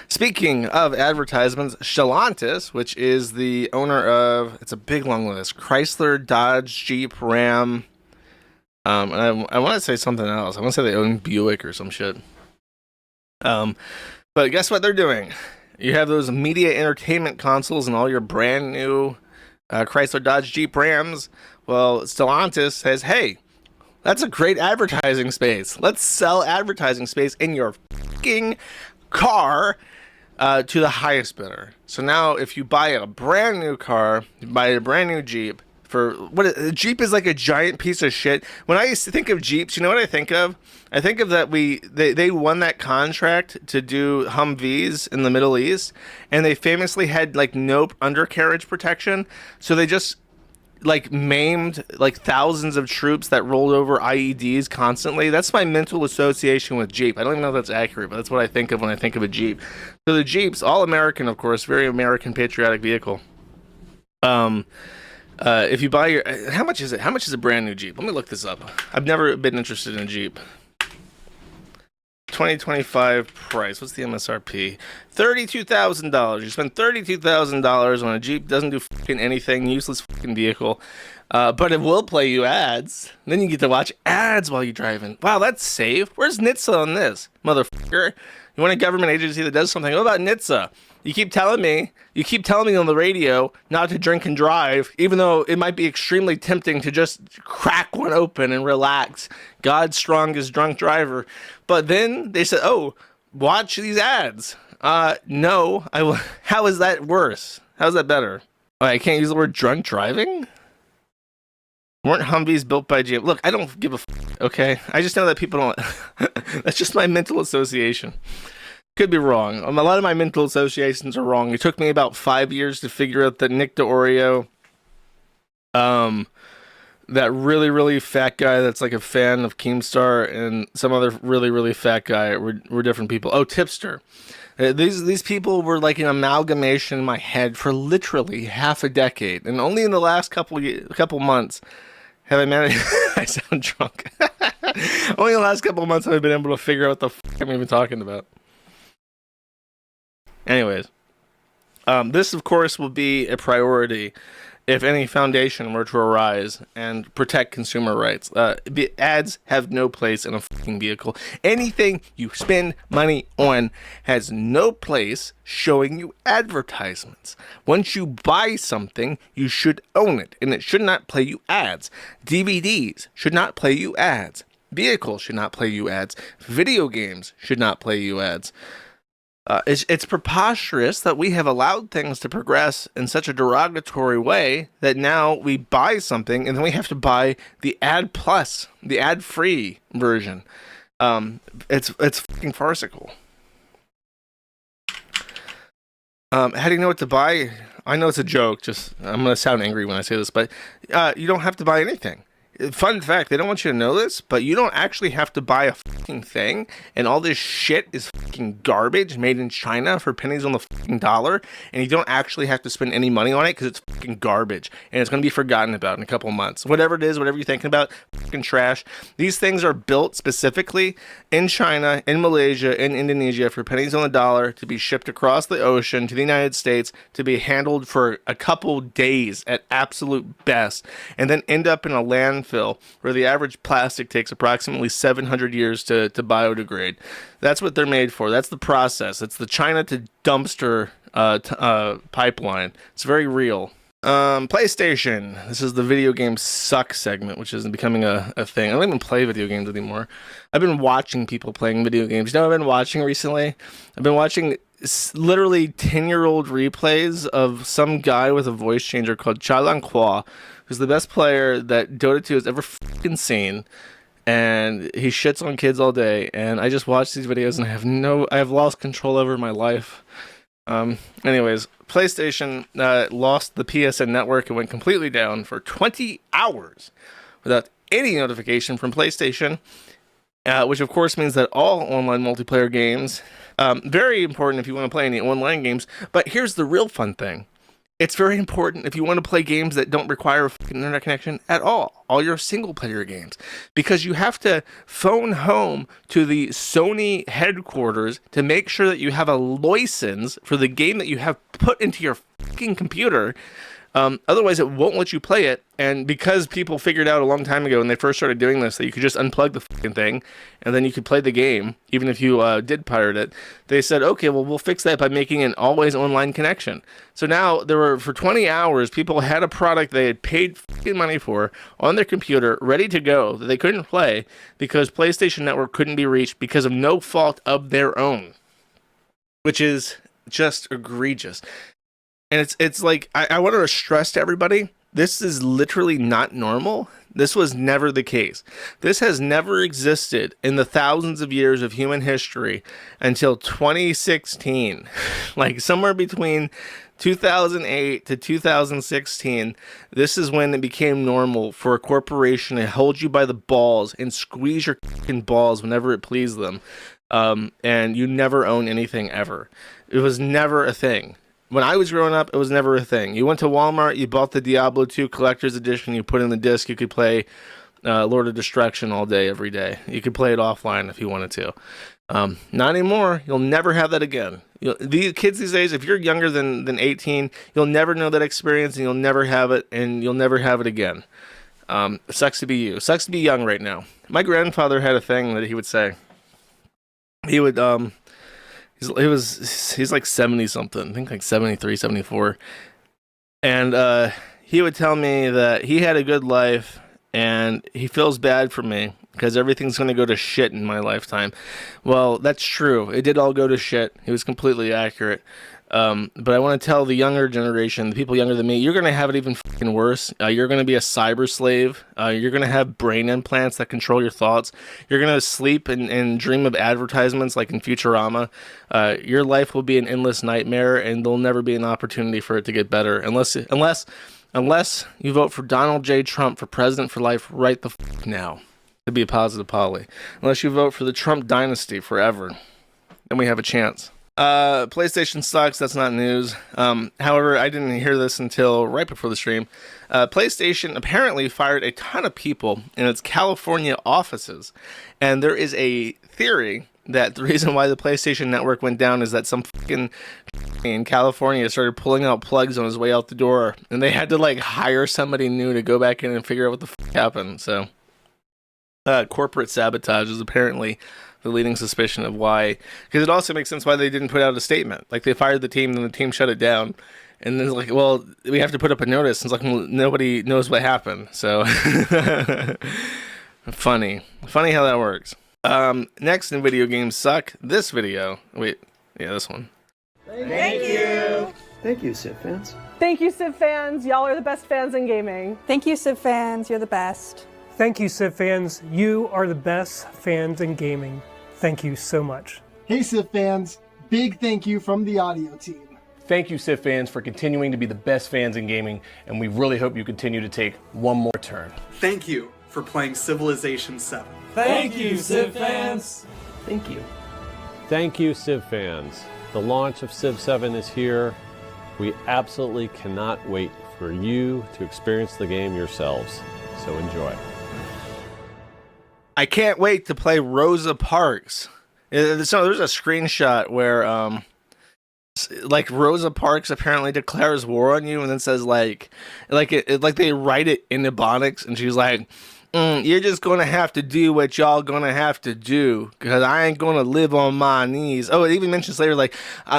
Speaking of advertisements, Stellantis, which is the owner of, it's a big long list, Chrysler, Dodge, Jeep, Ram. I want to say something else. I want to say they own Buick or some shit. But guess what they're doing? You have those media entertainment consoles and all your brand new Chrysler, Dodge, Jeep, Rams. Well, Stellantis says, hey, that's a great advertising space. Let's sell advertising space in your fucking car to the highest bidder. So now if you buy a brand new car, you buy a brand new Jeep, a Jeep is like a giant piece of shit. When I used to think of Jeeps, you know what I think of? I think of that they won that contract to do Humvees in the Middle East, and they famously had like no undercarriage protection, so they just like maimed like thousands of troops that rolled over IEDs constantly. That's my mental association with Jeep. I don't even know if that's accurate, but that's what I think of when I think of a Jeep. So the Jeep's all American, of course, very American patriotic vehicle. If you buy how much is it? How much is a brand new Jeep? Let me look this up. I've never been interested in a Jeep. 2025 price. What's the MSRP? $32,000. You spend $32,000 on a Jeep, doesn't do fucking anything, useless fucking vehicle. But it will play you ads. Then you get to watch ads while you're driving. Wow, that's safe. Where's NHTSA on this, motherfucker? You want a government agency that does something? What about NHTSA? You keep telling me on the radio not to drink and drive, even though it might be extremely tempting to just crack one open and relax. God's strongest drunk driver. But then they said, oh, watch these ads. No, I will. How is that worse? How's that better? Oh, I can't use the word drunk driving? Weren't Humvees built by GM? Look, I don't give a f***, okay? I just know that people don't. That's just my mental association. Could be wrong. A lot of my mental associations are wrong. It took me about 5 years to figure out that Nick DeOrio, that really, really fat guy that's like a fan of Keemstar, and some other really, really fat guy were different people. Oh, Tipster. These people were like an amalgamation in my head for literally half a decade, and only in the last couple months have I managed. I sound drunk. Only in the last couple months have I been able to figure out what the fuck I'm even talking about. Anyways, this of course will be a priority if any foundation were to arise and protect consumer rights. Ads have no place in a fucking vehicle. Anything you spend money on has no place showing you advertisements. Once you buy something, you should own it, and it should not play you ads. DVDs should not play you ads. Vehicles should not play you ads. Video games should not play you ads. It's preposterous that we have allowed things to progress in such a derogatory way that now we buy something and then we have to buy the ad plus, the ad free version. It's fucking farcical. How do you know what to buy? I know it's a joke. Just I'm gonna sound angry when I say this, but you don't have to buy anything. Fun fact, they don't want you to know this, but you don't actually have to buy a fucking thing, and all this shit is fucking garbage made in China for pennies on the fucking dollar, and you don't actually have to spend any money on it because it's fucking garbage, and it's going to be forgotten about in a couple months. Whatever it is, whatever you're thinking about, fucking trash. These things are built specifically in China, in Malaysia, in Indonesia for pennies on the dollar to be shipped across the ocean to the United States to be handled for a couple days at absolute best, and then end up in a landfill where the average plastic takes approximately 700 years to biodegrade. That's what they're made for. That's the process. It's the China to dumpster pipeline. It's very real. PlayStation. This is the video game suck segment, which is becoming a thing. I don't even play video games anymore. I've been watching people playing video games. You know what I've been watching recently? I've been watching literally 10-year-old replays of some guy with a voice changer called Chalan Kwa, who's the best player that Dota 2 has ever fucking seen, and he shits on kids all day, and I just watch these videos and I have lost control over my life. Anyways, PlayStation lost the PSN network and went completely down for 20 hours without any notification from PlayStation, which of course means that all online multiplayer games, very important if you want to play any online games, but here's the real fun thing. It's very important if you want to play games that don't require a fucking internet connection at all your single player games, because you have to phone home to the Sony headquarters to make sure that you have a license for the game that you have put into your fucking computer. Otherwise, it won't let you play it. And because people figured out a long time ago when they first started doing this that you could just unplug the fucking thing and then you could play the game, even if you did pirate it, they said, okay, well, we'll fix that by making an always online connection. So now for 20 hours, people had a product they had paid fucking money for on their computer, ready to go, that they couldn't play because PlayStation Network couldn't be reached because of no fault of their own, which is just egregious. And it's like, I want to stress to everybody, this is literally not normal. This was never the case. This has never existed in the thousands of years of human history until 2016. Like somewhere between 2008 to 2016, this is when it became normal for a corporation to hold you by the balls and squeeze your fucking balls whenever it pleased them. And you never own anything ever. It was never a thing. When I was growing up, it was never a thing. You went to Walmart, you bought the Diablo 2 Collector's Edition, you put in the disc, you could play Lord of Destruction all day, every day. You could play it offline if you wanted to. Not anymore. You'll never have that again. These kids these days, if you're younger than 18, you'll never know that experience, and you'll never have it, and you'll never have it again. It sucks to be you. It sucks to be young right now. My grandfather had a thing that he would say. He would... He's like 70 something, I think like 73, 74. And he would tell me that he had a good life and he feels bad for me because everything's going to go to shit in my lifetime. Well, that's true. It did all go to shit. He was completely accurate. But I want to tell the younger generation, the people younger than me, you're going to have it even fucking worse. You're going to be a cyber slave. You're going to have brain implants that control your thoughts. You're going to sleep and dream of advertisements like in Futurama. Your life will be an endless nightmare, and there'll never be an opportunity for it to get better unless you vote for Donald J. Trump for president for life right the fuck now. To be a positive Polly. Unless you vote for the Trump dynasty forever, then we have a chance. PlayStation sucks. That's not news. However, I didn't hear this until right before the stream. PlayStation apparently fired a ton of people in its California offices, and there is a theory that the reason why the PlayStation Network went down is that some fucking in California started pulling out plugs on his way out the door, and they had to like hire somebody new to go back in and figure out what the fuck happened. So, corporate sabotage is apparently the leading suspicion of why, because it also makes sense why they didn't put out a statement. Like they fired the team, and the team shut it down, and then it's like, well, we have to put up a notice. And it's like, well, nobody knows what happened. So funny how that works. Next in video games suck. This video, this one. Thank you. Thank you, Civ fans. Thank you, Civ fans. Y'all are the best fans in gaming. Thank you, Civ fans. You're the best. Thank you, Civ fans. You are the best fans in gaming. Thank you so much. Hey, Civ fans. Big thank you from the audio team. Thank you, Civ fans, for continuing to be the best fans in gaming, and we really hope you continue to take one more turn. Thank you for playing Civilization VII. Thank you, Civ fans. Thank you. Thank you, Civ fans. The launch of Civ VII is here. We absolutely cannot wait for you to experience the game yourselves. So enjoy. I can't wait to play Rosa Parks. So there's a screenshot where like Rosa Parks apparently declares war on you, and then says like they write it in Ebonics, and she's like, you're just gonna have to do what y'all gonna have to do, because I ain't gonna live on my knees. Oh, it even mentions later like,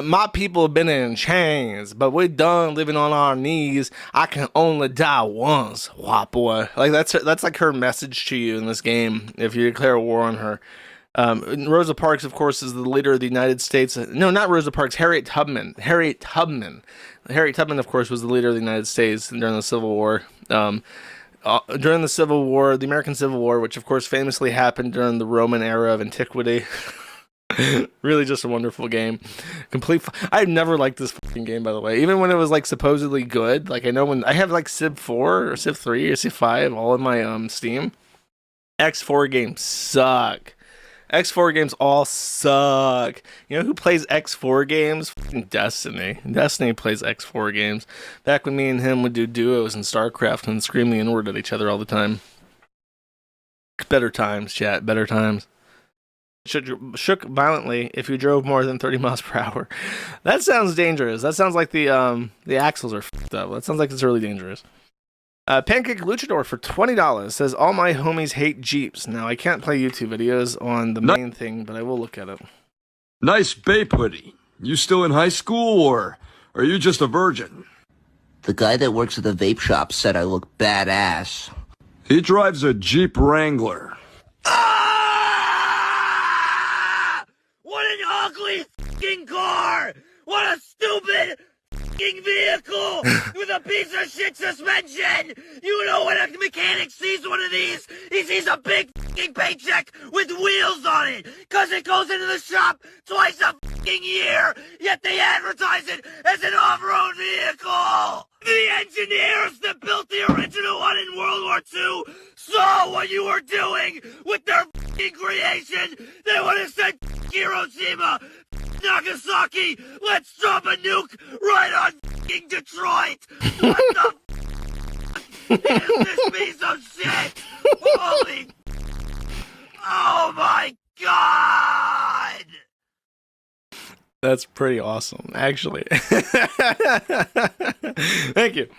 my people have been in chains, but we're done living on our knees. I can only die once, wah boy. Like that's like her message to you in this game if you declare war on her. Rosa Parks, of course, is the leader of the United States. No, not Rosa Parks. Harriet Tubman. Harriet Tubman, of course, was the leader of the United States during the Civil War. During the Civil War, the American Civil War, which of course famously happened during the Roman era of antiquity. Really just a wonderful game. I've never liked this fucking game, by the way. Even when it was like supposedly good. Like I know when I have like Civ 4 or Civ 3 or Civ 5 all in my Steam. X4 games suck. X4 games all suck. You know who plays X4 games? Fucking Destiny. Destiny plays X4 games. Back when me and him would do duos in StarCraft and scream the N-word at each other all the time. Better times, chat. Better times. Shook violently if you drove more than 30 miles per hour. That sounds dangerous. That sounds like the axles are fucked up. That sounds like it's really dangerous. Pancake Luchador for $20 says, all my homies hate Jeeps. Now, I can't play YouTube videos on the main thing, but I will look at it. Nice Bape hoodie. You still in high school, or are you just a virgin? The guy that works at the vape shop said I look badass. He drives a Jeep Wrangler. Ah! What an ugly fucking car! What a stupid fucking vehicle with a piece of shit suspension! You know when a mechanic sees one of these, he sees a big fucking paycheck with wheels on it, cause it goes into the shop twice a fucking year, yet they advertise it as an off-road vehicle! The engineers that built the original one in World War II saw what you were doing with their fucking creation! They would have said, Hiroshima, Nagasaki, let's drop a nuke right on fucking Detroit! What the is this piece of shit? Holy... Oh my god! That's pretty awesome, actually. Thank you.